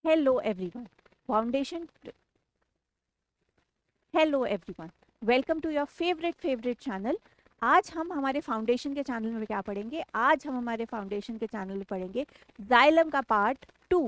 Hello everyone. Foundation. Hello everyone. Welcome to your favorite channel. आज हम हमारे foundation के चैनल में क्या पढ़ेंगे? आज हम हमारे फाउंडेशन के चैनल में पढ़ेंगे जाइलम का पार्ट 2।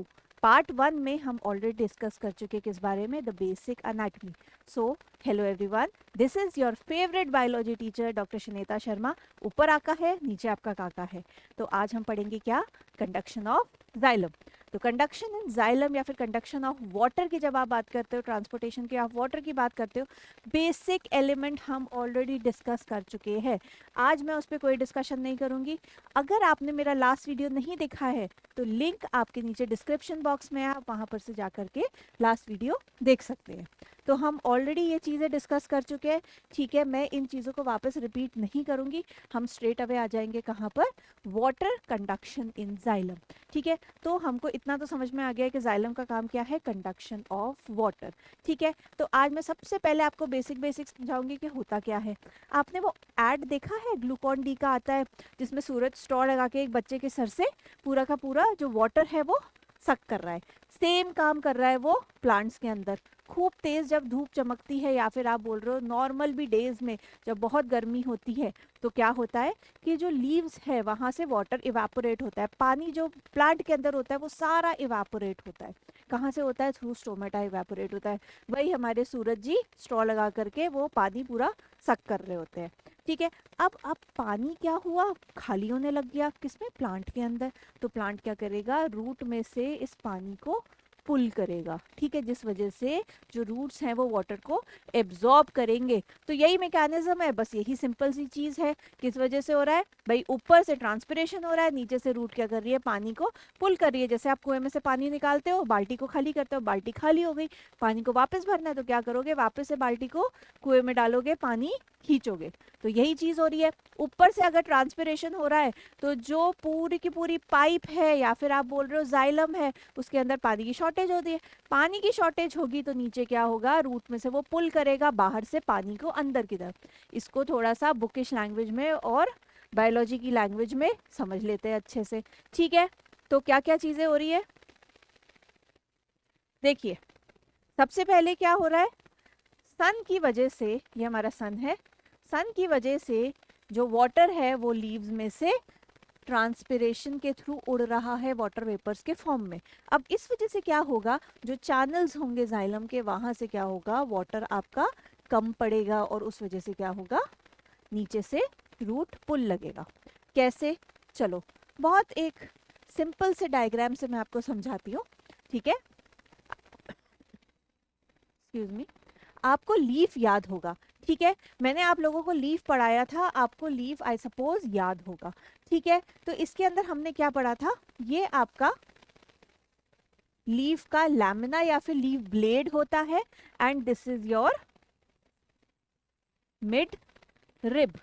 पार्ट 1 में हम ऑलरेडी डिस्कस कर चुके हैं किस बारे में, the basic anatomy. So hello everyone, this is your favourite biology teacher doctor Shaneta Sharma. ऊपर आका है, नीचे आपका काका है। तो आज हम पढ़ेंगे क्या? Conduction of xylem. तो कंडक्शन इन जाइलम या फिर कंडक्शन ऑफ वाटर की जब आप बात करते हो, ट्रांसपोर्टेशन की ऑफ वाटर की बात करते हो, बेसिक एलिमेंट हम ऑलरेडी डिस्कस कर चुके हैं। आज मैं उस पर कोई डिस्कशन नहीं करूंगी। अगर आपने मेरा लास्ट वीडियो नहीं देखा है तो लिंक आपके नीचे डिस्क्रिप्शन बॉक्स में है, आप वहां पर से जा करके लास्ट वीडियो देख सकते हैं। तो हम ऑलरेडी ये चीज़ें डिस्कस कर चुके हैं, ठीक है। मैं इन चीज़ों को वापस रिपीट नहीं करूंगी। हम स्ट्रेट अवे आ जाएंगे कहाँ पर? वाटर कंडक्शन इन जाइलम, ठीक है। तो हमको इतना तो समझ में आ गया है कि जाइलम का काम क्या है? कंडक्शन ऑफ वाटर, ठीक है। तो आज मैं सबसे पहले आपको बेसिक समझाऊंगी कि होता क्या है। आपने वो एड देखा है ग्लूकॉन डी का आता है, जिसमें सूरज स्ट्रॉ लगा के एक बच्चे के सर से पूरा का पूरा जो वाटर है वो सक कर रहा है। सेम काम कर रहा है वो प्लांट्स के अंदर। खूब तेज जब धूप चमकती है, या फिर आप बोल रहे हो नॉर्मल भी डेज में जब बहुत गर्मी होती है, तो क्या होता है कि जो लीव्स है वहां से वाटर इवापोरेट होता है। पानी जो प्लांट के अंदर होता है वो सारा इवापोरेट होता है। कहाँ से होता है? थ्रू स्टोमेटा इवापोरेट होता है। वही हमारे सूरज जी स्ट्रॉ लगा करके वो पानी पूरा सक कर रहे होते हैं, ठीक है। अब पानी क्या हुआ? खाली होने लग गया। किसमें? प्लांट के अंदर। तो प्लांट क्या करेगा? रूट में से इस पानी को पुल करेगा, ठीक है, जिस वजह से जो रूट्स हैं वो वाटर को एब्जॉर्ब करेंगे। तो यही मैकेनिज्म है, बस यही सिंपल सी चीज है। किस वजह से हो रहा है भाई? ऊपर से ट्रांसपिरेशन हो रहा है, नीचे से रूट क्या कर रही है? पानी को पुल कर रही है। जैसे आप कुएं में से पानी निकालते हो, बाल्टी को खाली करते हो, बाल्टी खाली हो गई, पानी को वापस भरना है तो क्या करोगे? वापस से बाल्टी को कुएं में डालोगे, पानी खींचोगे। तो यही चीज हो रही है। ऊपर से अगर ट्रांसपिरेशन हो रहा है तो जो पूरी की पूरी पाइप है या फिर आप बोल रहे हो जाइलम है, उसके अंदर पानी की शॉर्टेज होती है। पानी की शॉर्टेज होगी तो नीचे क्या होगा? रूट में से वो पुल करेगा बाहर से पानी को अंदर की तरफ। इसको थोड़ा सा बुकिश लैंग्वेज में और बायोलॉजी की लैंग्वेज में समझ लेते हैं अच्छे से, ठीक है। तो क्या क्या चीजें हो रही है देखिए। सबसे पहले क्या हो रहा है? सन की वजह से, ये हमारा सन है, सन की वजह से जो वाटर है वो लीव्स में से ट्रांसपिरेशन के थ्रू उड़ रहा है वाटर वेपर्स के फॉर्म में। अब इस वजह से क्या होगा? जो चैनल्स होंगे जाइलम के, वहां से क्या होगा? वाटर आपका कम पड़ेगा और उस वजह से क्या होगा? नीचे से रूट पुल लगेगा। कैसे? चलो बहुत एक सिंपल से डायग्राम से मैं आपको समझाती हूँ, ठीक है। Excuse me. आपको लीफ याद होगा, ठीक है। मैंने आप लोगों को लीफ पढ़ाया था, आपको लीफ आई सपोज याद होगा, ठीक है। तो इसके अंदर हमने क्या पढ़ा था? ये आपका लीफ का लैमिना या फिर लीफ ब्लेड होता है, and this is your mid rib,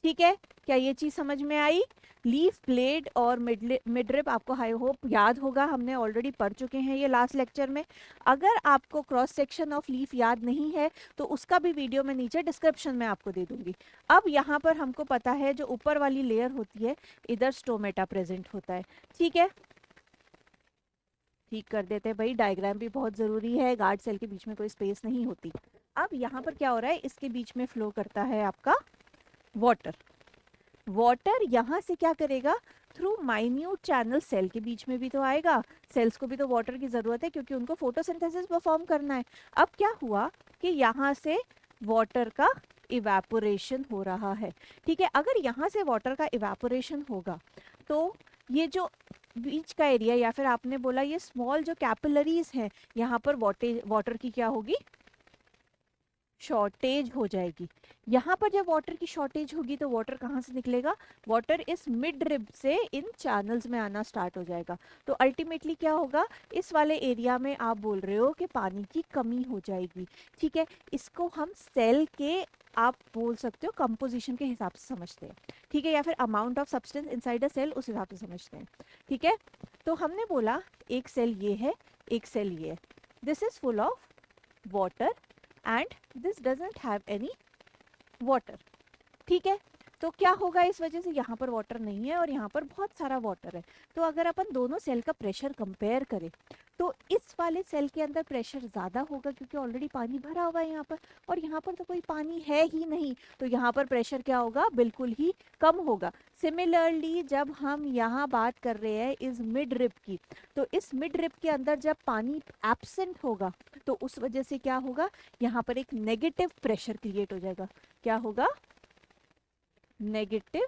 ठीक है। क्या ये चीज समझ में आई? लीफ ब्लेड और मिड रिब आपको आई होप याद होगा, हमने ऑलरेडी पढ़ चुके हैं ये लास्ट लेक्चर में। अगर आपको क्रॉस सेक्शन ऑफ लीफ याद नहीं है तो उसका भी वीडियो मैं नीचे डिस्क्रिप्शन में आपको दे दूंगी। अब यहाँ पर हमको पता है जो ऊपर वाली लेयर होती है, इधर स्टोमेटा प्रेजेंट होता है, ठीक है। ठीक कर देते हैं भाई, डायग्राम भी बहुत जरूरी है, गार्ड सेल के बीच में कोई स्पेस नहीं होती। अब यहाँ पर क्या हो रहा है? इसके बीच में फ्लो करता है आपका वाटर। वाटर यहाँ से क्या करेगा? थ्रू माइन्यूट चैनल सेल के बीच में भी तो आएगा। सेल्स को भी तो वाटर की जरूरत है क्योंकि उनको फोटोसिंथेसिस परफॉर्म करना है। अब क्या हुआ कि यहाँ से वाटर का इवेपोरेशन हो रहा है, ठीक है। अगर यहाँ से वाटर का इवेपोरेशन होगा तो ये जो बीच का एरिया या फिर आपने बोला ये स्मॉल जो कैपिलरीज हैं, यहाँ पर वाटर की क्या होगी? शॉर्टेज हो जाएगी। यहाँ पर जब वाटर की शॉर्टेज होगी तो वाटर कहाँ से निकलेगा? वाटर इस मिड रिब से इन चैनल्स में आना स्टार्ट हो जाएगा। तो अल्टीमेटली क्या होगा? इस वाले एरिया में आप बोल रहे हो कि पानी की कमी हो जाएगी, ठीक है। इसको हम सेल के, आप बोल सकते हो, कंपोजिशन के हिसाब से समझते हैं, ठीक है, या फिर amount of substance inside a cell उस हिसाब से समझते हैं, ठीक है। तो हमने बोला एक सेल ये है, एक सेल ये है, this is full of water and this doesn't have any water, ठीक है। तो क्या होगा इस वजह से, यहाँ पर वाटर नहीं है और यहाँ पर बहुत सारा वाटर है। तो अगर अपन दोनों सेल का प्रेशर कंपेयर करें तो इस वाले सेल के अंदर प्रेशर ज़्यादा होगा क्योंकि ऑलरेडी पानी भरा हुआ है यहाँ पर, और यहाँ पर तो कोई पानी है ही नहीं, तो यहाँ पर प्रेशर क्या होगा, बिल्कुल ही कम होगा। सिमिलरली जब हम यहाँ बात कर रहे हैं इस मिड रिप की, तो इस मिड रिप के अंदर जब पानी एब्सेंट होगा तो उस वजह से क्या होगा, यहाँ पर एक नेगेटिव प्रेशर क्रिएट हो जाएगा। क्या होगा, नेगेटिव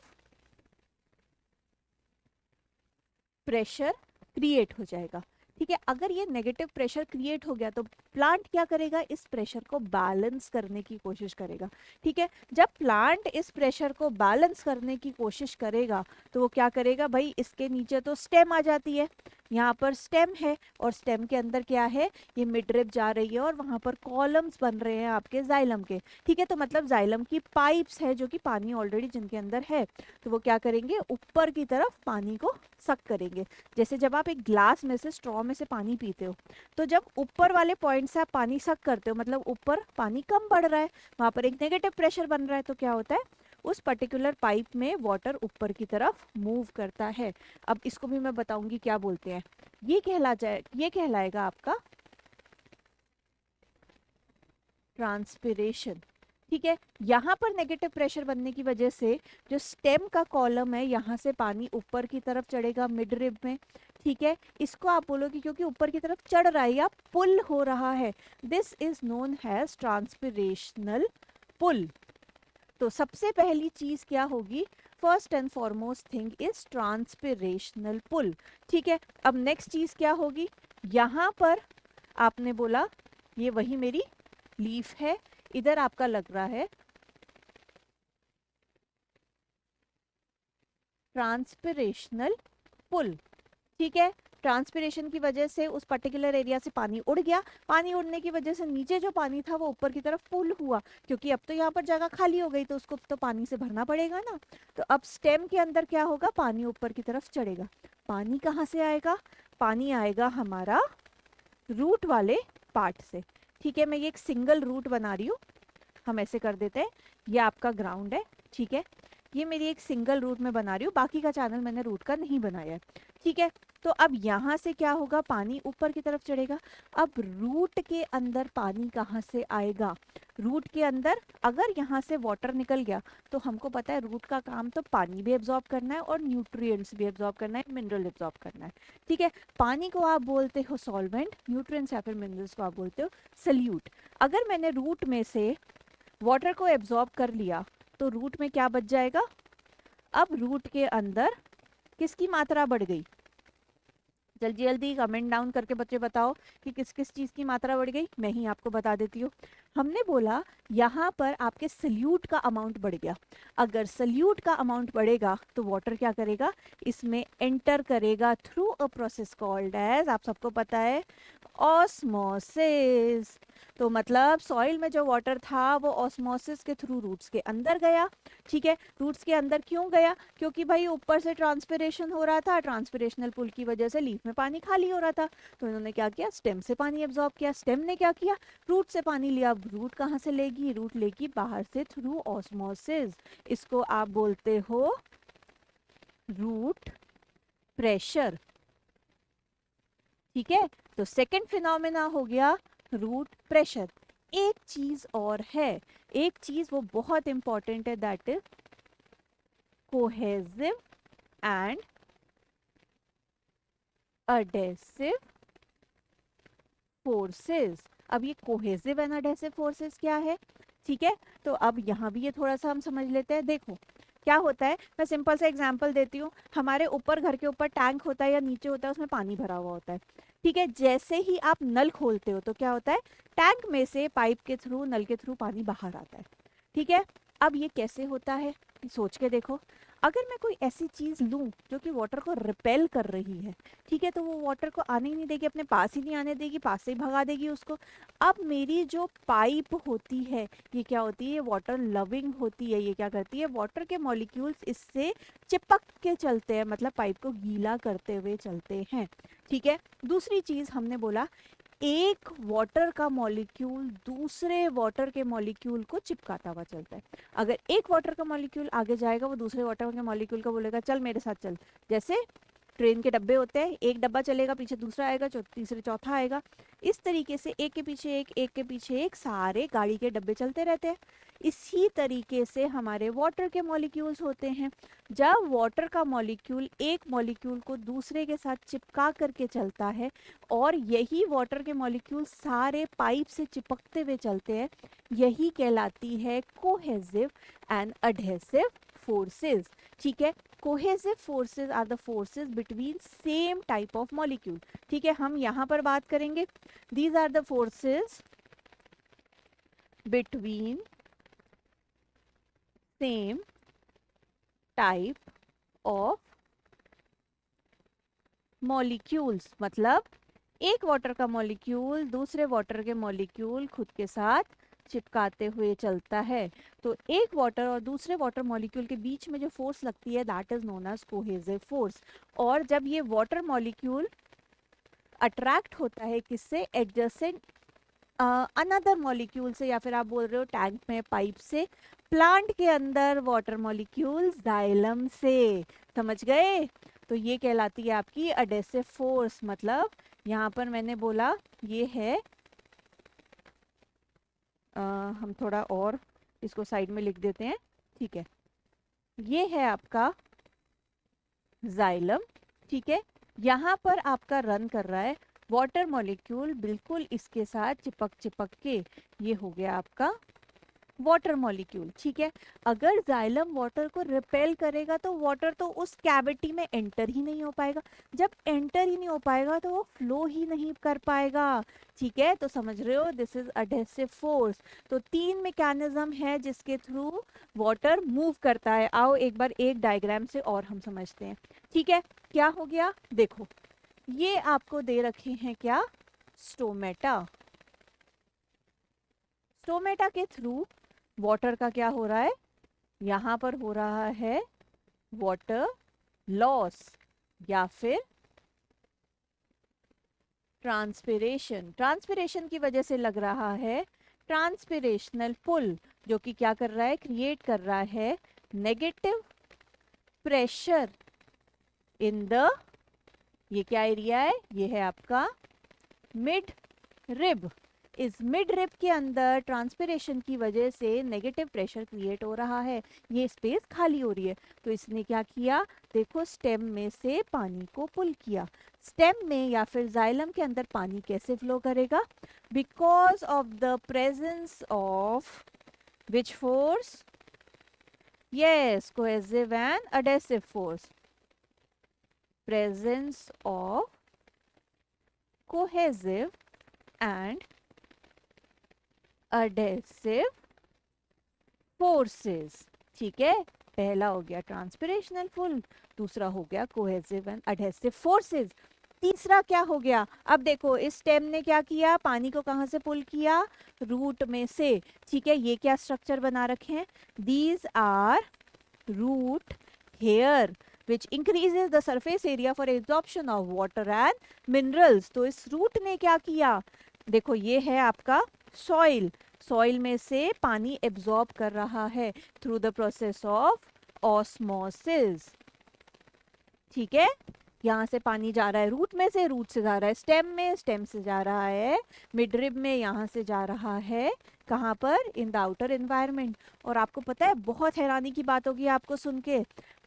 प्रेशर क्रिएट हो जाएगा। ठीक है, अगर ये नेगेटिव प्रेशर क्रिएट हो गया तो प्लांट क्या करेगा, इस प्रेशर को बैलेंस करने की कोशिश करेगा। ठीक है, जब प्लांट इस प्रेशर को बैलेंस करने की कोशिश करेगा तो वो क्या करेगा, भाई इसके नीचे तो स्टेम आ जाती है, यहाँ पर स्टेम है और स्टेम के अंदर क्या है, ये मिडरिप जा रही है और वहाँ पर कॉलम्स बन रहे हैं आपके जाइलम के। ठीक है, तो मतलब जाइलम की पाइप्स है जो कि पानी ऑलरेडी जिनके अंदर है, तो वो क्या करेंगे, ऊपर की तरफ पानी को सक करेंगे। जैसे जब आप एक ग्लास में से, स्ट्रॉ में से पानी पीते हो, तो जब ऊपर वाले पॉइंट से आप पानी सक करते हो, मतलब ऊपर पानी कम बढ़ रहा है, वहाँ पर एक नेगेटिव प्रेशर बन रहा है, तो क्या होता है, उस पर्टिकुलर पाइप में वाटर ऊपर की तरफ मूव करता है। अब इसको भी मैं बताऊंगी क्या बोलते हैं। ये कहलाएगा आपका ट्रांसपिरेशन। ठीक है, यहाँ पर नेगेटिव प्रेशर बनने की वजह से जो स्टेम का कॉलम है, यहाँ से पानी ऊपर की तरफ चढ़ेगा मिड रिब में। ठीक है, इसको आप बोलोगे क्योंकि ऊपर की तरफ चढ़ रहा है या पुल हो रहा है, this is known as transpirational pull. तो सबसे पहली चीज क्या होगी, first and foremost thing is transpirational pull. ठीक है, अब नेक्स्ट चीज क्या होगी, यहाँ पर आपने बोला ये वही मेरी लीफ है, इधर आपका लग रहा है ट्रांसपिरेशनल पुल। ठीक है, ट्रांसपिरेशन की वजह से उस पर्टिकुलर एरिया से पानी उड़ गया, पानी उड़ने की वजह से नीचे जो पानी था वो ऊपर की तरफ पुल हुआ, क्योंकि अब तो यहाँ पर जगह खाली हो गई तो उसको तो पानी से भरना पड़ेगा ना। तो अब स्टेम के अंदर क्या होगा, पानी ऊपर की तरफ चढ़ेगा। पानी कहाँ से आएगा, पानी आएगा हमारा रूट वाले पार्ट से। ठीक है, मैं ये एक सिंगल रूट बना रही हूँ, हम ऐसे कर देते हैं, ये आपका ग्राउंड है। ठीक है, ये मेरी एक सिंगल रूट में बना रही हूँ, बाकी का चैनल मैंने रूट का नहीं बनाया है। ठीक है, तो अब यहाँ से क्या होगा, पानी ऊपर की तरफ चढ़ेगा। अब रूट के अंदर पानी कहाँ से आएगा, रूट के अंदर अगर यहाँ से वाटर निकल गया तो हमको पता है रूट का काम तो पानी भी एब्जॉर्ब करना है और न्यूट्रिएंट्स भी एब्जॉर्ब करना है, मिनरल एब्जॉर्ब करना है। ठीक है, पानी को आप बोलते हो सॉल्वेंट, न्यूट्रिएंट्स या फिर मिनरल्स को आप बोलते हो सल्यूट। अगर मैंने रूट में से वाटर को एब्जॉर्ब कर लिया तो रूट में क्या बच जाएगा, अब रूट के अंदर किसकी मात्रा बढ़ गई, जल्दी जल्दी कमेंट डाउन करके बच्चे बताओ कि किस किस चीज़ की मात्रा बढ़ गई, मैं ही आपको बता देती हूँ। हमने बोला यहाँ पर आपके सल्यूट का अमाउंट बढ़ गया। अगर सल्यूट का अमाउंट बढ़ेगा तो वाटर क्या करेगा, इसमें एंटर करेगा through a process called as, आप सबको पता है, ऑस्मोसिस। तो मतलब सॉइल में जो वाटर था वो ऑस्मोसिस के थ्रू रूट्स के अंदर गया। ठीक है, रूट्स के अंदर क्यों गया, क्योंकि भाई ऊपर से ट्रांसपिरेशन हो रहा था, ट्रांसपिरेशनल पुल की वजह से लीफ में पानी खाली हो रहा था, तो इन्होंने क्या किया, स्टेम से पानी एब्जॉर्ब किया। स्टेम ने क्या किया, रूट से पानी लिया। रूट कहाँ से लेगी, रूट लेगी बाहर से थ्रू ऑस्मोसिस। इसको आप बोलते हो रूट प्रेशर। ठीक है, तो सेकंड फिनोमेना हो गया रूट प्रेशर। एक चीज और है, एक चीज वो बहुत इंपॉर्टेंट है, that is cohesive and adhesive forces. अब ये कोहेसिव एंड अडेसिव फोर्सेस क्या है, ठीक है, तो अब यहाँ भी ये थोड़ा सा हम समझ लेते हैं। देखो क्या होता है, मैं सिंपल सा एग्जांपल देती हूँ। हमारे ऊपर घर के ऊपर टैंक होता है या नीचे होता है, उसमें पानी भरा हुआ होता है। ठीक है, जैसे ही आप नल खोलते हो तो क्या होता है, टैंक में से पाइप के थ्रू, नल के थ्रू पानी बाहर आता है। ठीक है, अब ये कैसे होता है सोच के देखो। अगर मैं कोई ऐसी चीज़ लूँ जो कि वाटर को रिपेल कर रही है, ठीक है, तो वो वाटर को आने ही नहीं देगी, अपने पास ही नहीं आने देगी, पास से ही भगा देगी उसको। अब मेरी जो पाइप होती है ये क्या होती है, वाटर लविंग होती है। ये क्या करती है, वाटर के मॉलिक्यूल्स इससे चिपक के चलते हैं, मतलब पाइप को गीला करते हुए चलते हैं। ठीक है, दूसरी चीज़ हमने बोला एक वाटर का मॉलिक्यूल दूसरे वाटर के मॉलिक्यूल को चिपकाता हुआ चलता है। अगर एक वाटर का मॉलिक्यूल आगे जाएगा, वो दूसरे वाटर के मॉलिक्यूल को बोलेगा चल मेरे साथ चल। जैसे ट्रेन के डब्बे होते हैं, एक डब्बा चलेगा, पीछे दूसरा आएगा, तीसरे चौथा आएगा। इस तरीके से एक के पीछे एक सारे गाड़ी के डब्बे चलते रहते हैं। इसी तरीके से हमारे वाटर के मॉलिक्यूल्स होते हैं। जब वाटर का मॉलिक्यूल एक मॉलिक्यूल को दूसरे के साथ चिपका करके चलता है और यही वाटर के मॉलिक्यूल सारे पाइप से चिपकते हुए चलते हैं, यही कहलाती है कोहेसिव एंड अडहेसिव फोर्सेस। ठीक है, cohesive forces are the forces between same type of molecule. ठीक है, हम यहाँ पर बात करेंगे, these are the forces between same type of molecules. मतलब एक वाटर का मॉलिक्यूल दूसरे वाटर के मॉलिक्यूल खुद के साथ चिपकाते हुए चलता है। तो एक वाटर और दूसरे वाटर मॉलिक्यूल के बीच में जो फोर्स लगती है that is known as cohesive force. और जब ये वाटर मॉलिक्यूल अट्रैक्ट होता है किससे, एडजेसेंट अनदर मॉलिक्यूल से, या फिर आप बोल रहे हो टैंक में पाइप से, प्लांट के अंदर वाटर मॉलिक्यूल जाइलम से। समझ गए? तो ये कहलाती है आपकी अडेसिव फोर्स। मतलब यहाँ पर मैंने बोला ये है हम थोड़ा और इसको साइड में लिख देते हैं। ठीक है, ये है आपका जाइलम। ठीक है, यहाँ पर आपका रन कर रहा है वाटर मॉलिक्यूल बिल्कुल इसके साथ चिपक के। ये हो गया आपका वाटर मॉलिक्यूल। ठीक है, अगर जाइलम वाटर को रिपेल करेगा तो वाटर तो उस कैविटी में एंटर ही नहीं हो पाएगा। जब एंटर ही नहीं हो पाएगा तो वो फ्लो ही नहीं कर पाएगा। ठीक है, तो समझ रहे हो, दिस इज अडहेसिव फोर्स। तो 3 मैकेनिज्म है जिसके थ्रू वाटर मूव करता है। आओ एक बार एक डायग्राम से और हम समझते हैं। ठीक है, क्या हो गया, देखो ये आपको दे रखे हैं क्या, स्टोमेटा। स्टोमेटा के थ्रू वाटर का क्या हो रहा है, यहाँ पर हो रहा है वाटर लॉस या फिर ट्रांसपिरेशन। ट्रांसपिरेशन की वजह से लग रहा है ट्रांसपिरेशनल पुल, जो कि क्या कर रहा है, क्रिएट कर रहा है नेगेटिव प्रेशर इन द, ये क्या एरिया है, ये है आपका मिड रिब। इस मिड रिब के अंदर ट्रांसपिरेशन की वजह से नेगेटिव प्रेशर क्रिएट हो रहा है, ये स्पेस खाली हो रही है। तो इसने क्या किया, देखो स्टेम में से पानी को पुल किया। स्टेम में या फिर जाइलम के अंदर पानी कैसे फ्लो करेगा, because of the presence of which force, yes cohesive and adhesive force, presence of cohesive and adhesive forces। ठीक है, पहला हो गया ट्रांसपिरेशनल पुल, दूसरा हो गया कोहेसिव एंड एडहेसिव फोर्सेस, तीसरा क्या हो गया, अब देखो इस स्टेम ने क्या किया, पानी को कहां से पुल किया, रूट में से। ठीक है, ये क्या स्ट्रक्चर बना रखे हैं, these are root hair which increases the surface area for absorption of water and minerals। तो इस रूट ने क्या किया, देखो ये है आपका सॉइल, सॉइल में से पानी एब्जॉर्ब कर रहा है through the process of osmosis. ठीक है, यहाँ से पानी जा रहा है रूट में से, रूट से जा रहा है स्टेम में, स्टेम से जा रहा है मिडरिब में, यहाँ से जा रहा है कहाँ पर, इन द आउटर एनवायरनमेंट। और आपको पता है, बहुत हैरानी की बात होगी आपको सुन के,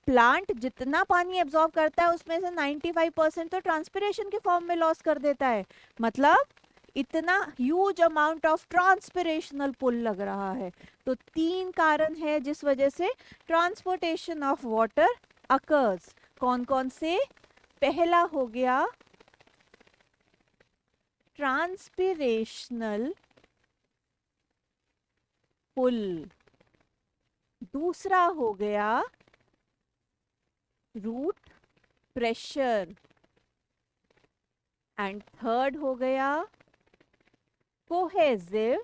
प्लांट जितना पानी एब्जॉर्ब करता है उसमें से 95% तो ट्रांसपिरेशन के फॉर्म में लॉस कर देता है। मतलब इतना ह्यूज अमाउंट ऑफ ट्रांसपिरेशनल पुल लग रहा है। तो 3 कारण है जिस वजह से ट्रांसपोर्टेशन ऑफ वाटर अकर्स। कौन कौन से, पहला हो गया ट्रांसपिरेशनल पुल, दूसरा हो गया रूट प्रेशर, एंड थर्ड हो गया कोहेसिव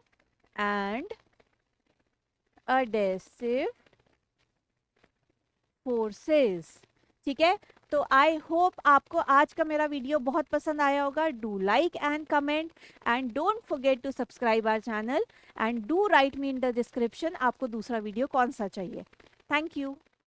एंड अडेसिव फोर्सेस। ठीक है, तो आई होप आपको आज का मेरा वीडियो बहुत पसंद आया होगा. Do like and comment and don't forget to subscribe our channel and do write me in the description आपको दूसरा वीडियो कौन सा चाहिए. Thank you.